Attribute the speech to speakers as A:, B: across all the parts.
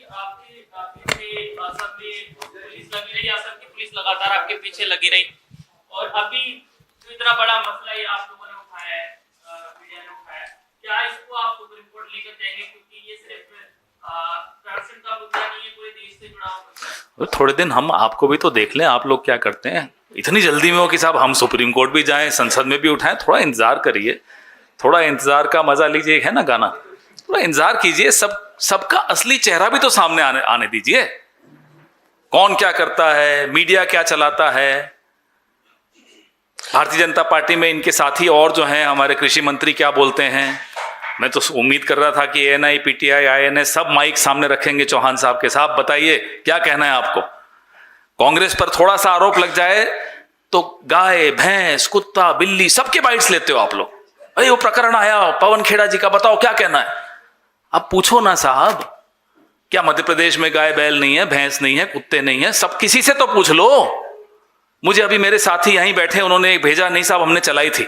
A: आपके पीछे सब में पुलिस लगी रही, असम की पुलिस लगातार आपके पीछे लगी रही, और अभी जो इतना बड़ा मसला ये आप लोगों ने उठाया है, मीडिया ने उठाया, क्या इसको आप सुप्रीम कोर्ट लेकर जाएंगे? क्योंकि ये सिर्फ करप्शन का मुद्दा नहीं है, पूरे देश से जुड़ा हुआ है।
B: थोड़े दिन हम आपको भी तो देख लें, आप लोग क्या करते हैं। इतनी जल्दी में हो कि साहब हम सुप्रीम कोर्ट भी जाएं, संसद में भी उठाएं, थोड़ा इंतजार करिए, थोड़ा इंतजार का मजा लीजिए, है ना गाना, थोड़ा इंतजार कीजिए। सबका असली चेहरा भी तो सामने आने दीजिए। कौन क्या करता है, मीडिया क्या चलाता है। भारतीय जनता पार्टी में इनके साथी और जो हैं हमारे कृषि मंत्री क्या बोलते हैं। मैं तो उम्मीद कर रहा था कि एएनआई, पीटीआई, आईएनएस सब माइक सामने रखेंगे चौहान साहब के। साहब बताइए क्या कहना है आपको। कांग्रेस पर थोड़ा सा आरोप लग जाए तो गाय, भैंस, कुत्ता, बिल्ली सबके बाइट्स लेते हो आप लोग। अरे वो प्रकरण आया पवन खेड़ा जी का, बताओ क्या कहना है। अब पूछो ना साहब, क्या मध्य प्रदेश में गाय बैल नहीं है, भैंस नहीं है, कुत्ते नहीं है? सब किसी से तो पूछ लो। मुझे अभी मेरे साथी यहीं बैठे, उन्होंने एक भेजा, नहीं साहब हमने चलाई थी।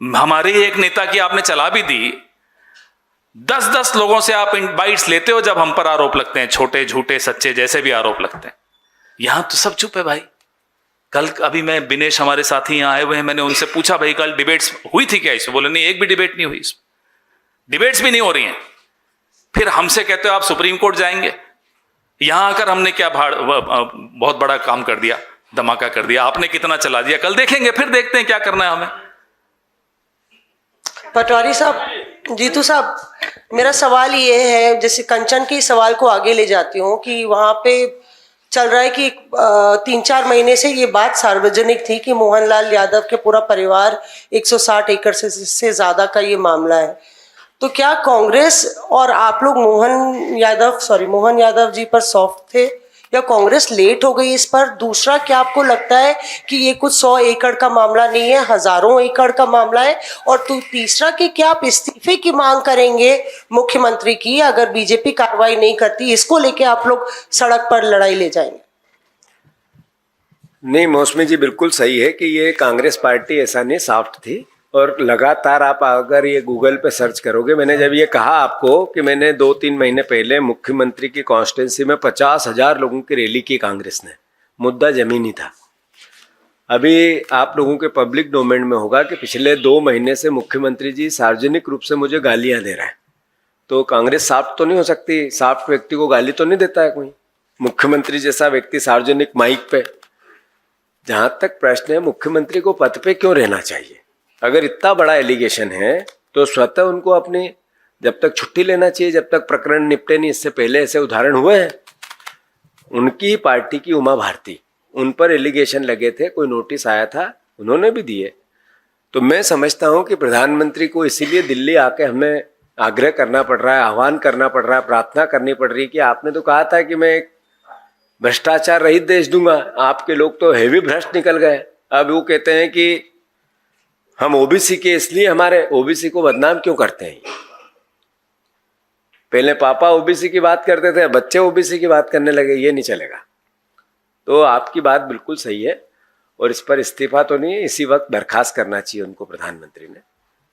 B: हमारे एक नेता की आपने चला भी दी। 10-10 लोगों से आप बाइट्स लेते हो जब हम पर आरोप लगते हैं, छोटे, झूठे, सच्चे, जैसे भी आरोप लगते हैं। यहां तो सब चुप है भाई। कल अभी मैं, दिनेश हमारे साथी यहां आए हुए हैं, मैंने उनसे पूछा भाई कल डिबेट्स हुई थी क्या इसमें? बोले नहीं, एक भी डिबेट नहीं हुई इसमें, डिबेट्स भी नहीं हो रही हैं। फिर हमसे कहते हो आप सुप्रीम कोर्ट जाएंगे। यहां आकर हमने क्या बहुत बड़ा काम कर दिया, धमाका कर दिया। आपने कितना चला दिया, कल देखेंगे, फिर देखते हैं क्या करना है हमें।
C: पटवारी साहब, जीतू साहब, मेरा सवाल ये है, जैसे कंचन के सवाल को आगे ले जाती हूँ कि वहाँ पे चल रहा है कि 3-4 महीने से ये बात सार्वजनिक थी कि मोहनलाल यादव के पूरा परिवार 160 एकड़ से ज़्यादा का ये मामला है। तो क्या कांग्रेस और आप लोग मोहन यादव जी पर सॉफ्ट थे या कांग्रेस लेट हो गई इस पर? दूसरा, क्या आपको लगता है कि ये कुछ 100 एकड़ का मामला नहीं है, हजारों एकड़ का मामला है? और तीसरा, कि क्या आप इस्तीफे की मांग करेंगे मुख्यमंत्री की अगर बीजेपी कार्रवाई नहीं करती? इसको लेके आप लोग सड़क पर लड़ाई ले जाएंगे?
D: नहीं, मौसमी जी बिल्कुल सही है कि ये कांग्रेस पार्टी ऐसा नहीं सॉफ्ट थी। और लगातार आप अगर ये गूगल पे सर्च करोगे, मैंने जब ये कहा आपको कि मैंने 2-3 महीने पहले मुख्यमंत्री की कॉन्स्टिट्यूंसी में 50,000 लोगों की रैली की कांग्रेस ने, मुद्दा जमीनी था। अभी आप लोगों के पब्लिक डोमेन में होगा कि पिछले 2 महीने से मुख्यमंत्री जी सार्वजनिक रूप से मुझे गालियां दे रहे हैं। तो कांग्रेस सॉफ्ट तो नहीं हो सकती, सॉफ्ट व्यक्ति को गाली तो नहीं देता है कोई। मुख्यमंत्री जैसा व्यक्ति सार्वजनिक माइक पे, जहां तक प्रश्न है मुख्यमंत्री को पद पे क्यों रहना चाहिए? अगर इतना बड़ा एलिगेशन है तो स्वतः उनको अपनी जब तक छुट्टी लेना चाहिए, जब तक प्रकरण निपटे नहीं। इससे पहले ऐसे उदाहरण हुए हैं। उनकी पार्टी की उमा भारती, उन पर एलिगेशन लगे थे, कोई नोटिस आया था, उन्होंने भी दिए। तो मैं समझता हूं कि प्रधानमंत्री को इसीलिए दिल्ली आके हमें आग्रह करना पड़ रहा है, आह्वान करना पड़ रहा है, प्रार्थना करनी पड़ रही है कि आपने तो कहा था कि मैं एक भ्रष्टाचार रहित देश दूंगा। आपके लोग तो हेवी भ्रष्ट निकल गए। अब वो कहते हैं कि हम ओबीसी के, इसलिए हमारे ओबीसी को बदनाम क्यों करते हैं? पहले पापा ओबीसी की बात करते थे, बच्चे ओबीसी की बात करने लगे, ये नहीं चलेगा। तो आपकी बात बिल्कुल सही है और इस पर इस्तीफा तो नहीं, इसी वक्त बर्खास्त करना चाहिए उनको प्रधानमंत्री ने।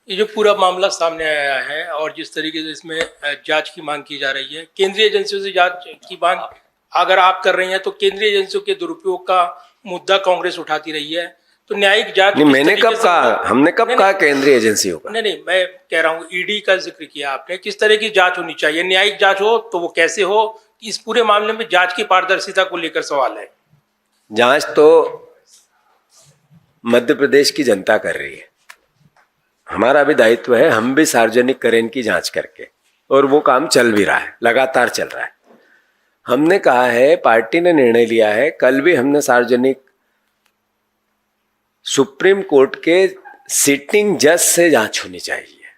E: ये जो पूरा मामला सामने आया है और जिस तरीके से इसमें जांच की मांग की जा रही है, केंद्रीय एजेंसियों से जांच की मांग अगर आप कर रही हैं तो केंद्रीय एजेंसियों के दुरुपयोग का मुद्दा कांग्रेस उठाती रही है। तो न्यायिक जांच
D: नहीं, मैंने कब कहा, हमने कब कहा केंद्रीय एजेंसियों का?
E: नहीं, मैं कह रहा हूँ ईडी का जिक्र किया आपने। किस तरह की जांच होनी चाहिए? न्यायिक जांच हो तो वो कैसे हो? इस पूरे मामले में जांच की पारदर्शिता को लेकर सवाल है।
D: जांच तो मध्य प्रदेश की जनता कर रही है। हमारा भी दायित्व है, हम भी सार्वजनिक करें इनकी जांच करके, और वो काम चल भी रहा है, लगातार चल रहा है। हमने कहा है, पार्टी ने निर्णय लिया है, कल भी हमने सार्वजनिक सुप्रीम कोर्ट के सिटिंग जज से जांच होनी चाहिए।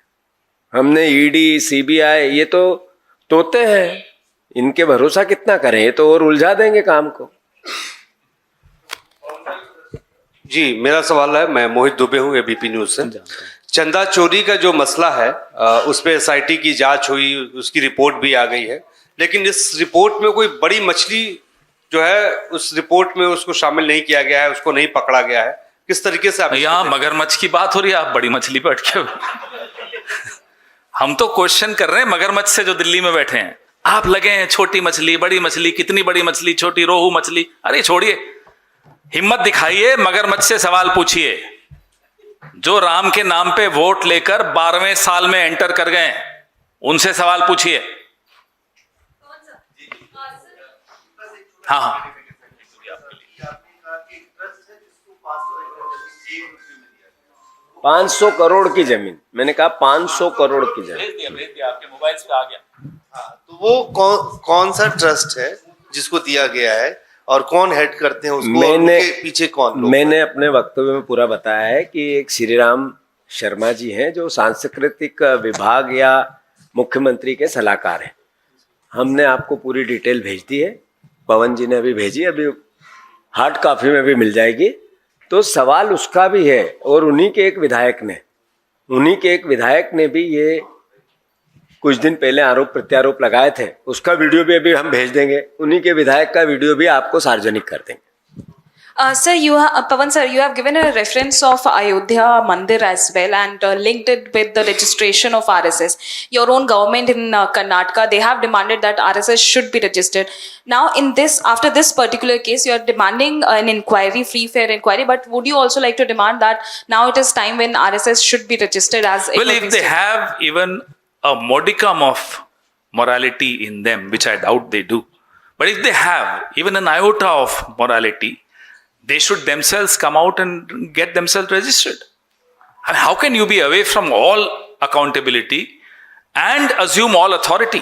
D: हमने ईडी, सीबीआई, ये तो तोते हैं, इनके भरोसा कितना करें? ये तो और उलझा देंगे काम को।
F: जी, मेरा सवाल है, मैं मोहित दुबे हूँ एबीपी न्यूज से। चंदा चोरी का जो मसला है उस पर एसआईटी की जांच हुई, उसकी रिपोर्ट भी आ गई है, लेकिन इस रिपोर्ट में कोई बड़ी मछली जो है उस रिपोर्ट में उसको शामिल नहीं किया गया है, उसको नहीं पकड़ा गया है। किस तरीके से आप
B: यहाँ मगरमच्छ की बात हो रही है, आप बड़ी मछली पे अटके हो। हम तो क्वेश्चन कर रहे हैं मगरमच्छ से जो दिल्ली में बैठे हैं। आप लगे हैं छोटी मछली बड़ी मछली, कितनी बड़ी मछली, छोटी रोहू मछली। अरे छोड़िए, हिम्मत दिखाइए, मगरमच्छ से सवाल पूछिए। जो राम के नाम पे वोट लेकर 12वें साल में एंटर कर गए, उनसे सवाल पूछिए। हाँ हाँ,
D: 500 करोड़ की जमीन, मैंने कहा 500 करोड़ की जमीन।
B: भेज दिया आपके मोबाइल पे आ गया।
G: तो वो कौन सा ट्रस्ट है जिसको दिया गया है और कौन हेड करते हैं उसको, और उनके पीछे कौन लोग?
D: मैंने अपने वक्तव्य में पूरा बताया है कि एक श्री राम शर्मा जी हैं जो सांस्कृतिक विभाग या मुख्यमंत्री के सलाहकार हैं। हमने आपको पूरी डिटेल भेज दी है, पवन जी ने अभी भेजी, अभी हार्ड कॉपी में भी मिल जाएगी। तो सवाल उसका भी है, और उन्हीं के एक विधायक ने भी ये कुछ दिन पहले आरोप प्रत्यारोप लगाए थे, उसका वीडियो भी अभी हम भेज देंगे। उन्हीं के विधायक का वीडियो भी आपको सार्वजनिक कर देंगे।
H: Sir, Pawan sir, you have given a reference of Ayodhya Mandir as well and linked it with the registration of RSS. Your own government in Karnataka, they have demanded that RSS should be registered. Now, after this particular case, you are demanding an inquiry, free fair inquiry. But would you also like to demand that now it is time when RSS should be registered as?
B: Well, if they have even a modicum of morality in them, which I doubt they do, but if they have even an iota of morality, they should themselves come out and get themselves registered. I mean, how can you be away from all accountability and assume all authority?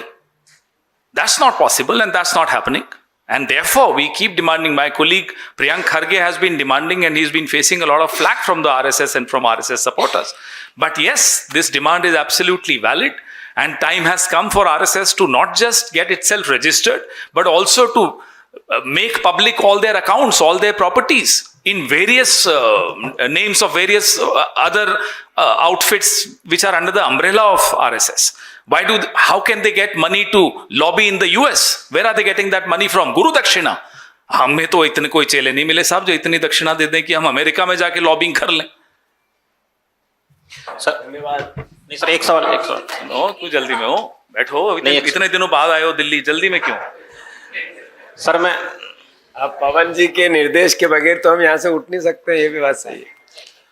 B: That's not possible, and that's not happening. And therefore, we keep demanding. My colleague Priyank Kharge has been demanding, and he's been facing a lot of flack from the RSS and from RSS supporters. But yes, this demand is absolutely valid, and time has come for RSS to not just get itself registered, but also to make public all their accounts, all their properties in various names of various other outfits which are under the umbrella of RSS. How can they get money to lobby in the US? Where are they getting that money from? Guru Dakshina. हमें तो इतने कोई चेले नहीं मिले साहब जो इतनी दक्षिणा दे दें कि हम अमेरिका में जाके लॉबिंग कर लें।
I: सर धन्यवाद। नहीं सर, एक सवाल
B: नो, तू जल्दी में हो, बैठो, इतने दिनों बाद आए हो दिल्ली, जल्दी में क्यों?
I: सर मैं
D: अब पवन जी के निर्देश के बगैर तो हम यहाँ से उठ नहीं सकते, ये भी बात सही है।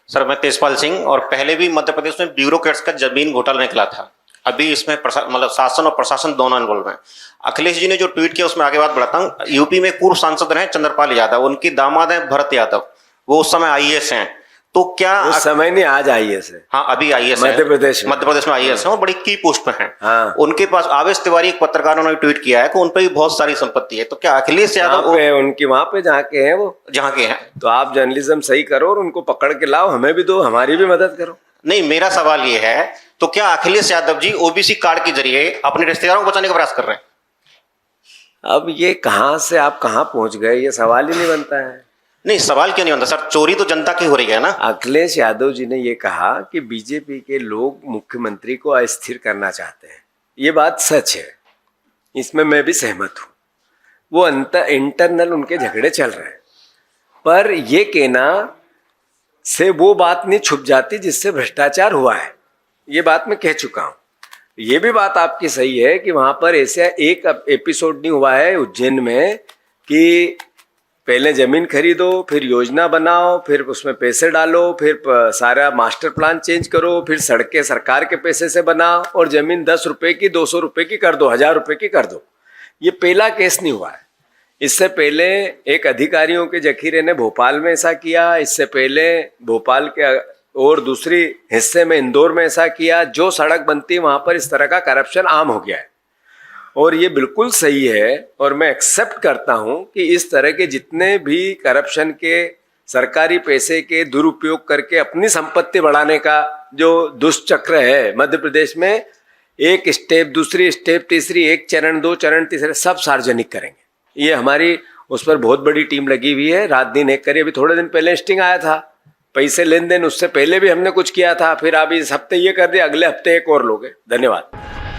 I: सर मैं तेजपाल सिंह, और पहले भी मध्य प्रदेश में ब्यूरोक्रेट्स का जमीन घोटाला निकला था। अभी इसमें मतलब शासन और प्रशासन दोनों इन्वॉल्व हैं। अखिलेश जी ने जो ट्वीट किया उसमें आगे बात बढ़ाता हूँ। यूपी में पूर्व सांसद रहे चंद्रपाल यादव, उनकी दामाद है भरत यादव, वो उस समय आईएएस हैं। तो क्या
D: उस समय नहीं, आज आईएएस है।
I: हाँ, अभी आईएएस
D: मध्य प्रदेश में
I: आईएएस है और बड़ी की पोस्ट पे हैं।
D: हाँ।
I: उनके पास आवेश तिवारी एक पत्रकारों ने ट्वीट किया है कि उन पर भी बहुत सारी संपत्ति है। तो क्या अखिलेश यादव
D: उनकी वहां पे जहाँ के हैं, वो
I: जहाँ के हैं,
D: तो आप जर्नलिज्म सही करो और उनको पकड़ के लाओ, हमें भी दो, हमारी भी मदद करो।
I: नहीं, मेरा सवाल ये है, तो क्या अखिलेश यादव जी ओबीसी कार्ड के जरिए अपने रिश्तेदारों को बचाने का प्रयास कर रहे हैं?
D: अब ये कहाँ से आप कहाँ पहुंच गए, ये सवाल ही नहीं बनता है।
I: नहीं, सवाल क्यों नहीं बनता सर? चोरी तो जनता की हो रही है ना।
D: अखिलेश यादव जी ने ये कहा कि बीजेपी के लोग मुख्यमंत्री को अस्थिर करना चाहते हैं, ये बात सच है, इसमें मैं भी सहमत हूँ। वो इंटरनल उनके झगड़े चल रहे हैं, पर ये कहना से वो बात नहीं छुप जाती जिससे भ्रष्टाचार हुआ है, ये बात मैं कह चुका हूँ। ये भी बात आपकी सही है कि वहां पर ऐसा एक एपिसोड नहीं हुआ है उज्जैन में कि पहले जमीन खरीदो, फिर योजना बनाओ, फिर उसमें पैसे डालो, फिर सारा मास्टर प्लान चेंज करो, फिर सड़कें सरकार के पैसे से बनाओ और जमीन 10 रुपए की, 200 रुपए की कर दो, 1000 रुपए की कर दो। ये पहला केस नहीं हुआ है। इससे पहले एक अधिकारियों के जखीरे ने भोपाल में ऐसा किया, इससे पहले भोपाल के और दूसरी हिस्से में इंदौर में ऐसा किया। जो सड़क बनती है वहां पर इस तरह का करप्शन आम हो गया है, और ये बिल्कुल सही है। और मैं एक्सेप्ट करता हूं कि इस तरह के जितने भी करप्शन के, सरकारी पैसे के दुरुपयोग करके अपनी संपत्ति बढ़ाने का जो दुष्चक्र है मध्य प्रदेश में, एक स्टेप, दूसरी स्टेप, तीसरी, एक चरण, 2 चरण, तीसरे, सब सार्वजनिक करेंगे। ये हमारी उस पर बहुत बड़ी टीम लगी हुई है, रात दिन एक करी। अभी थोड़े दिन पहले स्टिंग आया था, पैसे लेन देन, उससे पहले भी हमने कुछ किया था, फिर अभी इस हफ्ते ये कर दिया, अगले हफ्ते एक और लोगे। धन्यवाद।